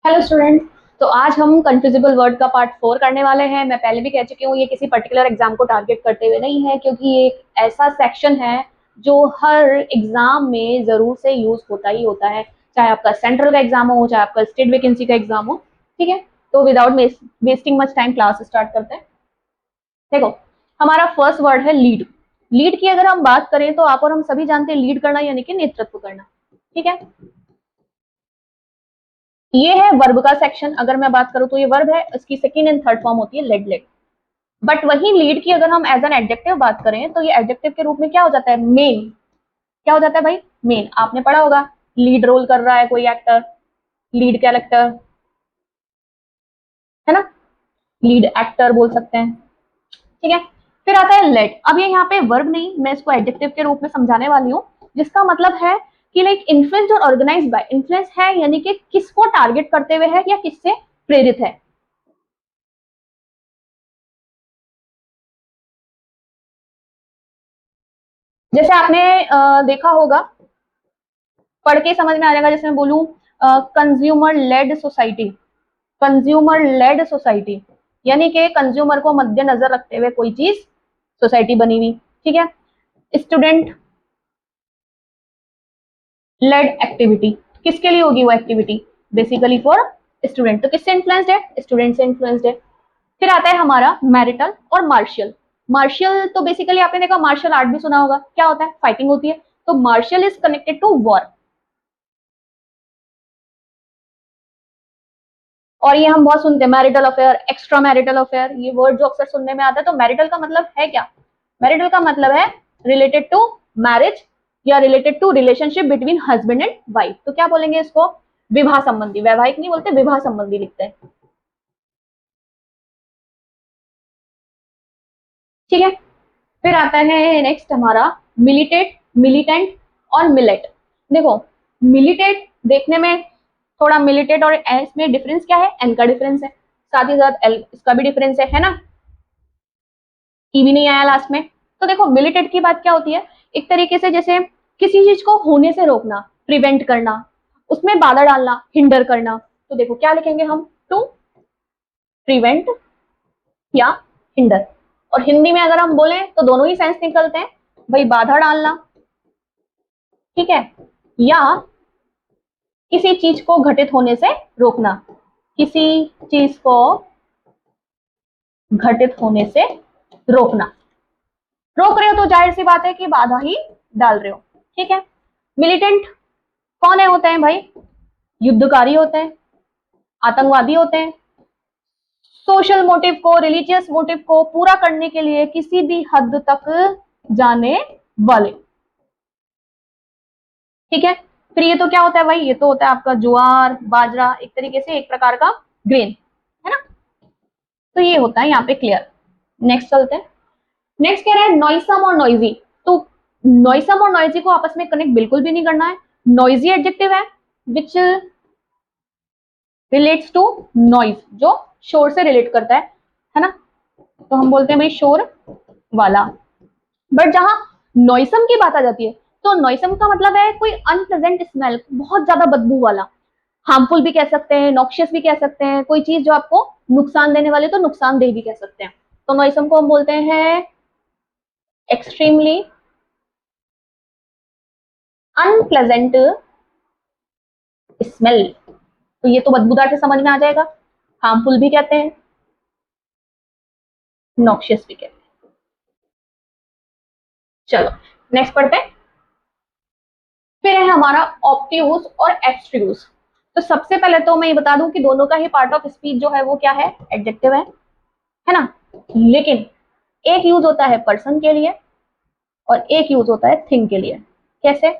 Hello student. तो आज हम कंफ्यूजिबल वर्ड का पार्ट 4 करने वाले हैं। मैं पहले भी कह चुकी हूँ, ये किसी पर्टिकुलर एग्जाम को टारगेट करते हुए नहीं है, क्योंकि ये एक ऐसा सेक्शन है जो हर एग्जाम में जरूर से यूज होता ही होता है, चाहे आपका सेंट्रल का एग्जाम हो, चाहे आपका स्टेट वैकेंसी का एग्जाम हो। ठीक है, तो without wasting much time class start करते हैं। देखो, हमारा फर्स्ट वर्ड है लीड। लीड की अगर हम बात करें तो आप और हम सभी जानते हैं, लीड करना यानी कि नेतृत्व करना। ठीक है, ये है वर्ब का सेक्शन। अगर मैं बात करूं तो ये वर्ब है, इसकी सेकंड एंड थर्ड फॉर्म होती है लेड लेड। बट वही लीड की अगर हम एज एन एडजेक्टिव बात करें तो ये एडजेक्टिव के रूप में क्या हो जाता है? मेन। क्या हो जाता है भाई? मेन। आपने पढ़ा होगा, लीड रोल कर रहा है कोई एक्टर, लीड कैरेक्टर, है ना? लीड एक्टर बोल सकते हैं। ठीक है, फिर आता है लेड। अब ये यहाँ पे वर्ब नहीं, मैं इसको एडजेक्टिव के रूप में समझाने वाली हूँ, जिसका मतलब है कि लाइक इन्फ्लुएंस्ड और ऑर्गेनाइज्ड बाय। इन्फ्लुएंस है यानी कि किसको टारगेट करते हुए है या किससे प्रेरित है। जैसे आपने देखा होगा, पढ़ के समझ में आ जाएगा। जैसे मैं बोलूं consumer led society. Consumer led society यानी कि कंज्यूमर को मद्देनजर रखते हुए कोई चीज, सोसाइटी बनी हुई। ठीक है, स्टूडेंट लेड एक्टिविटी, किसके लिए होगी वो एक्टिविटी? Basically for student. तो किससे इन्फ्लुएंस्ड है? स्टूडेंट से इन्फ्लुएंस्ड है। फिर आता है हमारा मैरिटल और मार्शियल। मार्शियल तो बेसिकली आपने देखा, मार्शल आर्ट भी सुना होगा, क्या होता है? फाइटिंग होती है। तो martial is connected to war. और ये हम बहुत सुनते हैं, marital affair, extra marital affair, ये वर्ड जो अक्सर सुनने में आता है। तो मैरिटल का मतलब है क्या? मैरिटल का मतलब है रिलेटेड टू मैरिज या related to relationship between husband and wife. तो क्या बोलेंगे इसको? विवाह संबंधी। वैवाहिक नहीं बोलते, विवाह संबंधी लिखते हैं। ठीक है, फिर आता है नेक्स्ट हमारा मिलिटेट, मिलिटेंट और मिलेट। देखो, मिलिटेट देखने में थोड़ा मिलिटेट और एस में डिफरेंस क्या है? एन का डिफरेंस है, साथ ही साथ एल इसका भी डिफरेंस है ना? ई भी नहीं आया लास्ट में। तो देखो, मिलिटेट की बात क्या होती है? एक तरीके से जैसे किसी चीज को होने से रोकना, प्रिवेंट करना, उसमें बाधा डालना, हिंडर करना। तो देखो क्या लिखेंगे हम? टू प्रिवेंट या हिंडर। और हिंदी में अगर हम बोले तो दोनों ही सेंस निकलते हैं भाई, बाधा डालना, ठीक है, या किसी चीज को घटित होने से रोकना। किसी चीज को घटित होने से रोकना। रोक रहे हो तो जाहिर सी बात है कि बाधा ही डाल रहे हो। ठीक है, मिलिटेंट कौन है? होते हैं भाई युद्धकारी होते हैं, आतंकवादी होते हैं, सोशल मोटिव को, रिलीजियस मोटिव को पूरा करने के लिए किसी भी हद तक जाने वाले। ठीक है, फिर ये तो क्या होता है भाई? ये तो होता है आपका ज्वार बाजरा, एक तरीके से एक प्रकार का ग्रेन, है ना? तो ये होता है यहाँ पे क्लियर। नेक्स्ट चलते हैं। नेक्स्ट कह रहा है नॉइसम और नॉइजी। तो नॉइसम और नॉइजी को आपस में कनेक्ट बिल्कुल भी नहीं करना है। नॉइजी एडजेक्टिव है विच रिलेट्स टू नॉइज, जो शोर से रिलेट करता है ना? तो हम बोलते हैं भाई शोर वाला। बट जहां नॉइसम की बात आ जाती है, तो नॉइसम का मतलब है कोई अनप्लेजेंट स्मेल, बहुत ज्यादा बदबू वाला। हार्मफुल भी कह सकते हैं, नॉक्शियस भी कह सकते हैं, कोई चीज जो आपको नुकसान देने वाले, तो नुकसानदेह भी कह सकते हैं। तो नॉइसम को हम बोलते हैं एक्सट्रीमली अनप्लेजेंट स्मेल। तो ये तो बदबूदार से समझ में आ जाएगा। हार्मफुल भी कहते हैं, नॉक्शियस भी कहते हैं। चलो नेक्स्ट पढ़ते हैं। फिर है हमारा ऑप्टियूज और एब्स्ट्रूज। तो सबसे पहले तो मैं ये बता दूं कि दोनों का ही पार्ट ऑफ स्पीच जो है वो क्या है? एडजेक्टिव है ना? लेकिन एक यूज होता है पर्सन के लिए और एक यूज होता है थिंग के लिए। कैसे?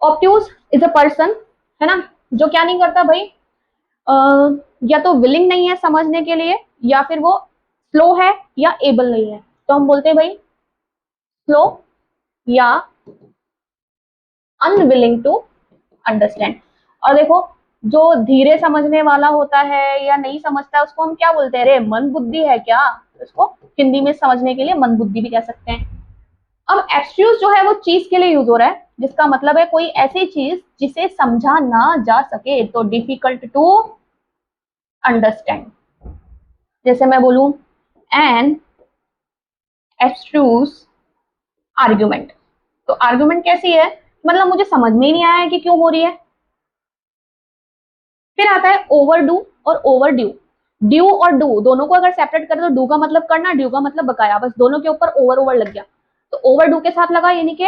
ऑप्ट्यूज इज अ पर्सन, है ना, जो क्या नहीं करता भाई, या तो विलिंग नहीं है समझने के लिए, या फिर वो स्लो है या एबल नहीं है। तो हम बोलते हैं भाई स्लो या अनविलिंग टू अंडरस्टैंड। और देखो, जो धीरे समझने वाला होता है या नहीं समझता है, उसको हम क्या बोलते हैं? रे मन बुद्धि है क्या? उसको हिंदी में समझने के लिए मन बुद्धि भी कह सकते हैं। अब एब्स्ट्रूज जो है वो चीज के लिए यूज हो रहा है, जिसका मतलब है कोई ऐसी चीज जिसे समझा ना जा सके, तो डिफिकल्ट टू अंडरस्टैंड। जैसे मैं बोलूं एन एब्स्ट्रूस आर्ग्यूमेंट, तो आर्ग्यूमेंट कैसी है, मतलब मुझे समझ में ही नहीं आया कि क्यों हो रही है। फिर आता है ओवर डू और ओवर ड्यू। ड्यू और डू दोनों को अगर सेपरेट करें तो डू का मतलब करना, ड्यू का मतलब बकाया, बस दोनों के ऊपर ओवर ओवर लग गया, तो ओवर डू के साथ लगा, यानी कि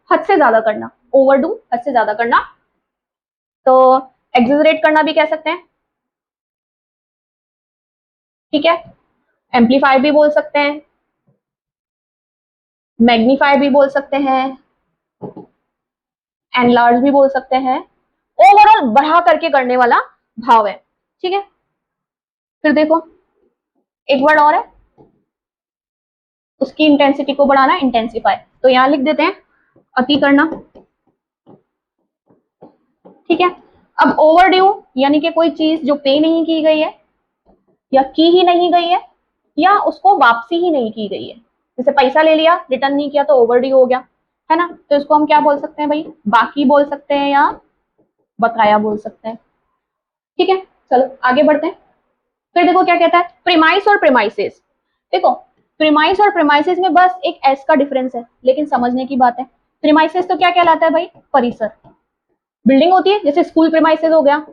हद से ज्यादा करना, ओवर डू हद से ज्यादा करना। तो एक्सेजरेट करना भी कह सकते हैं, ठीक है। एम्पलीफाई भी बोल सकते हैं, मैग्नीफाई भी बोल सकते हैं, एनलार्ज भी बोल सकते हैं। ओवरऑल बढ़ा करके करने वाला भाव है, ठीक है। फिर देखो एक वर्ड और है, उसकी इंटेंसिटी को बढ़ाना, इंटेंसिफाई, तो यहां लिख देते हैं अति करना, ठीक है। अब ओवर ड्यू यानी कि कोई चीज जो पे नहीं की गई है, या की ही नहीं गई है, या उसको वापसी ही नहीं की गई है, जैसे पैसा ले लिया रिटर्न नहीं किया तो ओवर ड्यू हो गया, है ना। तो इसको हम क्या बोल सकते हैं भाई, बाकी बोल सकते हैं या बकाया बोल सकते हैं, ठीक है। चलो आगे बढ़ते हैं। फिर देखो क्या कहता है, प्रीमाइस और प्रीमाइसेस। देखो प्रीमाइस और प्रीमाइसेस में बस एक एस का डिफरेंस है, लेकिन समझने की बात है। प्रीमाइसेस तो क्या कहलाता है भाई, परिसर, बिल्डिंग होती है, जैसे स्कूल प्रीमाइसेस हो गया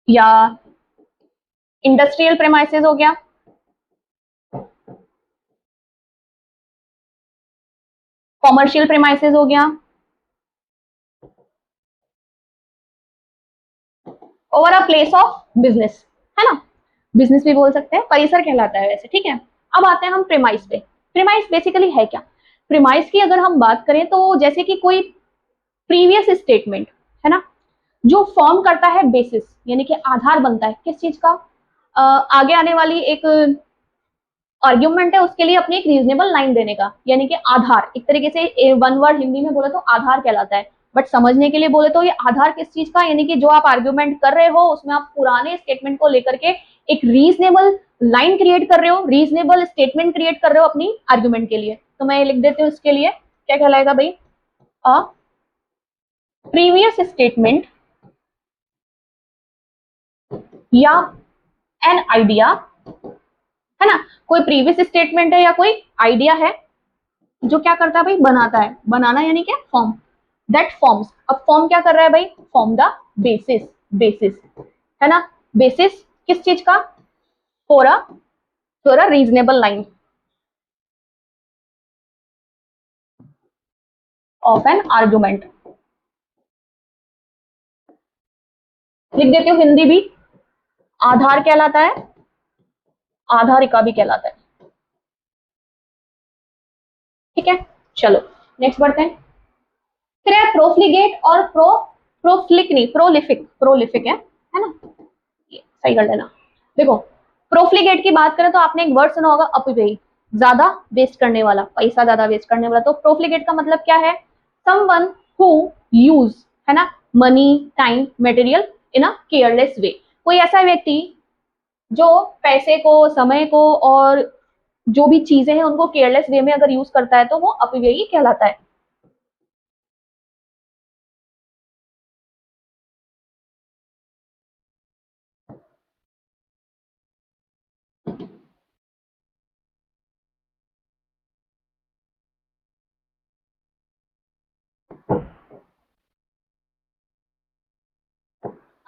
या इंडस्ट्रियल प्रीमाइसेस हो गया, कॉमर्शियल प्रीमाइसेस हो गया, over a place of business, है ना, बिजनेस भी बोल सकते हैं, परिसर कहलाता है वैसे, ठीक है। अब आते हैं हम प्रीमाइस पे। प्रीमाइस बेसिकली है क्या, प्रीमाइस की अगर हम बात करें तो जैसे कि कोई प्रीवियस स्टेटमेंट, है ना, जो फॉर्म करता है बेसिस, यानी कि आधार बनता है किस चीज का, आगे आने वाली एक आर्ग्यूमेंट है उसके लिए अपनी एक रीजनेबल लाइन देने का, यानी कि आधार, एक तरीके से वन वर्ड हिंदी में बोले तो आधार कहलाता है, बट समझने के लिए बोले तो ये आधार किस चीज का, यानी कि जो आप आर्ग्यूमेंट कर रहे हो उसमें आप पुराने स्टेटमेंट को लेकर के एक रीजनेबल लाइन क्रिएट कर रहे हो, रीजनेबल स्टेटमेंट क्रिएट कर रहे हो अपनी आर्ग्यूमेंट के लिए। तो मैं लिख देती हूँ इसके लिए क्या कहलाएगा भाई, अ प्रीवियस स्टेटमेंट या एन आइडिया, है ना, कोई प्रीवियस स्टेटमेंट है या कोई आइडिया है जो क्या करता है भाई, बनाता है, बनाना यानी क्या, फॉर्म, दैट फॉर्म्स, अब फॉर्म क्या कर रहा है भाई, फॉर्म द बेसिस, बेसिस, है ना, बेसिस किस चीज का, for a reasonable line of an argument. लिख देती हूँ हिंदी भी, आधार कहलाता है, आधारिका भी कहलाता है, ठीक है। चलो नेक्स्ट बढ़ते हैं। फिर है प्रोफ्लिगेट और प्रोफ्लिक नहीं, प्रोलिफिक, प्रोलिफिक है ना, ये सही कर लेना। देखो प्रोफ्लिगेट की बात करें तो आपने एक वर्ड सुना होगा, अपव्ययी, ज्यादा वेस्ट करने वाला, पैसा ज्यादा वेस्ट करने वाला, तो प्रोफ्लिगेट का मतलब क्या है, समवन हु यूज, है ना, money time material in a careless way, कोई ऐसा व्यक्ति जो पैसे को, समय को और जो भी चीजें हैं उनको केयरलेस वे में अगर यूज करता है तो वो अपव्ययी कहलाता है।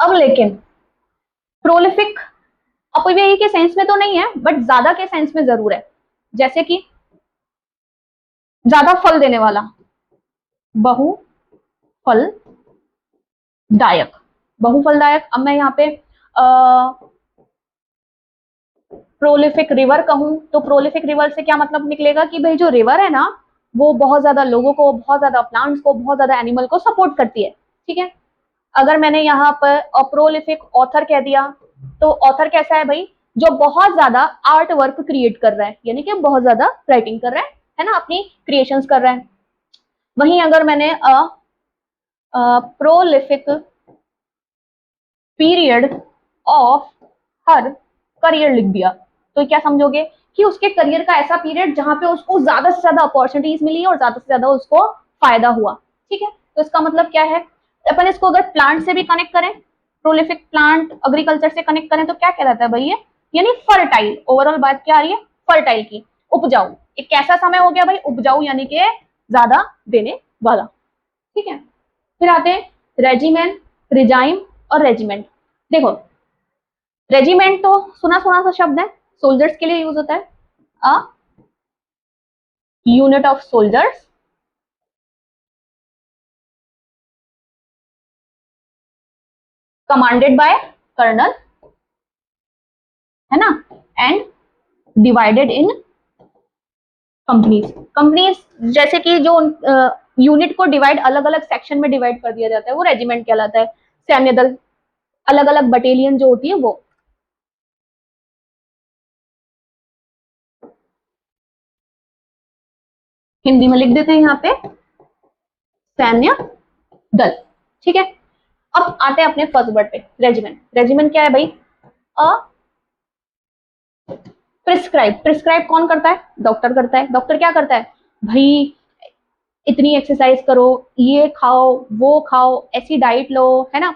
अब लेकिन प्रोलिफिक अपव्ययी के सेंस में तो नहीं है, बट ज्यादा के सेंस में जरूर है, जैसे कि ज्यादा फल देने वाला, बहुफलदायक, बहुफलदायक। अब मैं यहाँ पे प्रोलिफिक रिवर कहूं तो प्रोलिफिक रिवर से क्या मतलब निकलेगा कि भाई जो रिवर है ना वो बहुत ज्यादा लोगों को, बहुत ज्यादा प्लांट्स को, बहुत ज्यादा एनिमल को सपोर्ट करती है, ठीक है। अगर मैंने यहाँ पर प्रोलिफिक ऑथर कह दिया तो ऑथर कैसा है भाई, जो बहुत ज्यादा आर्ट वर्क क्रिएट कर रहा है, यानी कि बहुत ज्यादा राइटिंग कर रहा है ना, अपनी क्रिएशंस कर रहा है। वहीं अगर मैंने prolific period of her career लिख दिया तो क्या समझोगे कि उसके करियर का ऐसा पीरियड जहां पे उसको ज्यादा से ज्यादा अपॉर्चुनिटीज मिली और ज्यादा से ज्यादा उसको फायदा हुआ। ठीक है, तो इसका मतलब क्या है, अपन इसको अगर प्लांट से भी कनेक्ट करें, प्रोलिफिक प्लांट एग्रीकल्चर से कनेक्ट करें तो क्या कहलाता है भाई ये, यानी फर्टाइल। ओवरऑल बात क्या आ रही है, फर्टाइल की, उपजाऊ। एक कैसा समय हो गया भाई, उपजाऊ यानी कि ज्यादा देने वाला। ठीक है, फिर आते हैं रेजिमेंट, रिजाइम और रेजिमेंट। देखो रेजिमेंट तो सुना सुना सा शब्द है, सोल्जर्स के लिए यूज होता है। A unit of soldiers commanded by colonel, है ना, and divided in companies. Companies जैसे कि जो यूनिट को डिवाइड अलग अलग सेक्शन में डिवाइड कर दिया जाता है वो रेजिमेंट कहलाता है। सैन्य दल, अलग अलग बटालियन जो होती है वो। हिंदी में लिख देते हैं यहाँ पे सैन्य दल। ठीक है, अब आते हैं अपने फर्स्ट वर्ड पे, रेजिमेंट। रेजिमेंट क्या है भाई, अ प्रिस्क्राइब। प्रिस्क्राइब कौन करता है, डॉक्टर करता है। डॉक्टर क्या करता है भाई, इतनी एक्सरसाइज करो, ये खाओ, वो खाओ, ऐसी डाइट लो, है ना,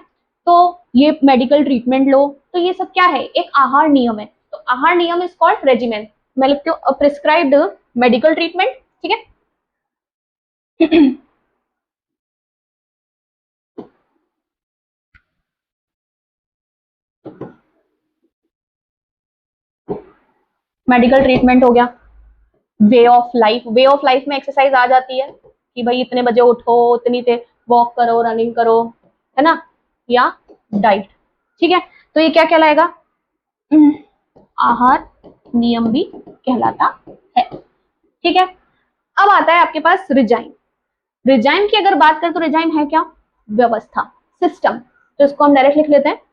तो ये मेडिकल ट्रीटमेंट लो। तो ये सब क्या है, एक आहार नियम है। तो आहार नियम इज कॉल्ड रेजिमेंट। मैं लिखती हूँ प्रिस्क्राइब्ड मेडिकल ट्रीटमेंट। ठीक है मेडिकल ट्रीटमेंट हो गया। Way of life, way of life में एक्सरसाइज आ जाती है कि भाई इतने बजे उठो, इतनी देर वॉक करो, रनिंग करो, है ना, या डाइट। ठीक है, तो ये क्या कहलाएगा, आहार नियम भी कहलाता है। ठीक है, अब आता है आपके पास रिजाइन। रिजाइन की अगर बात करें तो रिजाइन है क्या, व्यवस्था, सिस्टम। तो इसको हम डायरेक्ट लिख लेते हैं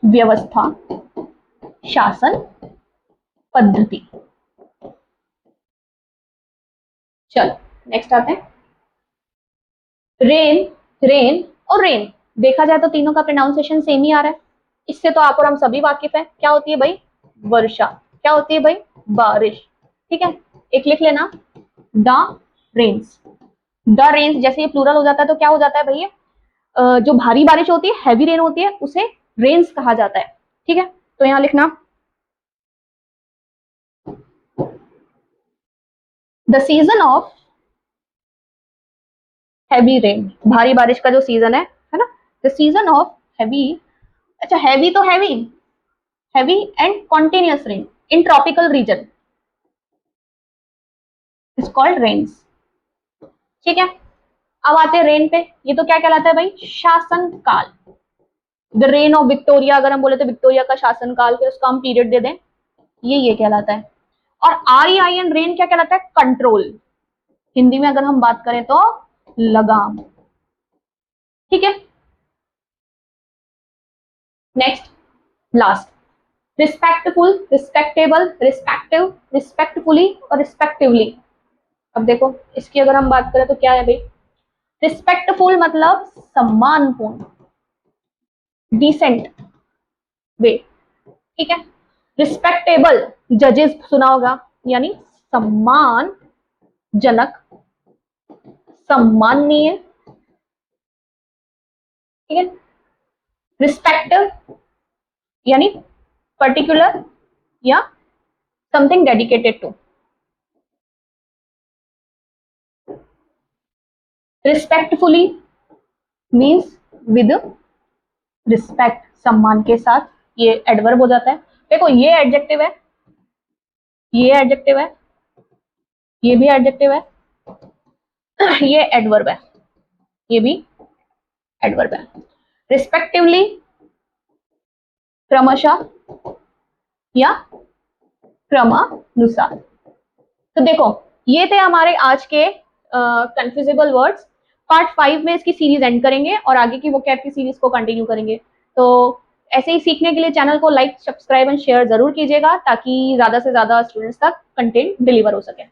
व्यवस्था, शासन, पद्धति। चलो नेक्स्ट आते हैं रेन। रेन और रेन देखा जाए तो तीनों का प्रोनाउंसिएशन सेम ही आ रहा है। इससे तो आप और हम सभी वाकिफ है, क्या होती है भाई, वर्षा। क्या होती है भाई, बारिश। ठीक है, एक लिख लेना द रेन्स। द रेन्स, जैसे ये प्लूरल हो जाता है तो क्या हो जाता है भैया, जो भारी बारिश होती है, हैवी रेन होती है, उसे रेन्स कहा जाता है। ठीक है, तो यहां लिखना the season of heavy rain, भारी बारिश का जो सीजन है ना, द सीजन ऑफ हैवी, अच्छा हैवी तो heavy, heavy and continuous rain in tropical region is called rains. ठीक है, अब आते हैं रेन पे। ये तो क्या कहलाता है भाई, शासन काल। द रेन ऑफ विक्टोरिया, अगर हम बोले तो विक्टोरिया का शासन काल, फिर उसका हम पीरियड दे दें, ये कहलाता है। और REIN रेन क्या कहलाता है, कंट्रोल। हिंदी में अगर हम बात करें तो लगाम। ठीक है, next last, respectful, respectable, respective, respectfully और रिस्पेक्टिवली। अब देखो इसकी अगर हम बात करें तो क्या है भाई, रिस्पेक्टफुल मतलब सम्मानपूर्ण, डिसेंट वे। ठीक है, रिस्पेक्टेबल जजेस सुना होगा, यानी सम्मान जनक, सम्माननीय। ठीक है, रिस्पेक्टिव यानी पर्टिकुलर या something dedicated to. Respectfully means with respect, सम्मान के साथ। ये एडवर्ब हो जाता है। देखो ये एडजेक्टिव है, ये एडजेक्टिव है, ये भी एडजेक्टिव है, ये एडवर्ब है, ये भी एडवर्ब है। रिस्पेक्टिवली क्रमशः या क्रमानुसार। तो देखो ये थे हमारे आज के कंफ्यूजेबल वर्ड्स। पार्ट 5 में इसकी सीरीज एंड करेंगे और आगे की वोकैब की सीरीज को कंटिन्यू करेंगे। तो ऐसे ही सीखने के लिए चैनल को लाइक, सब्सक्राइब एंड शेयर जरूर कीजिएगा ताकि ज्यादा से ज्यादा स्टूडेंट्स तक कंटेंट डिलीवर हो सके।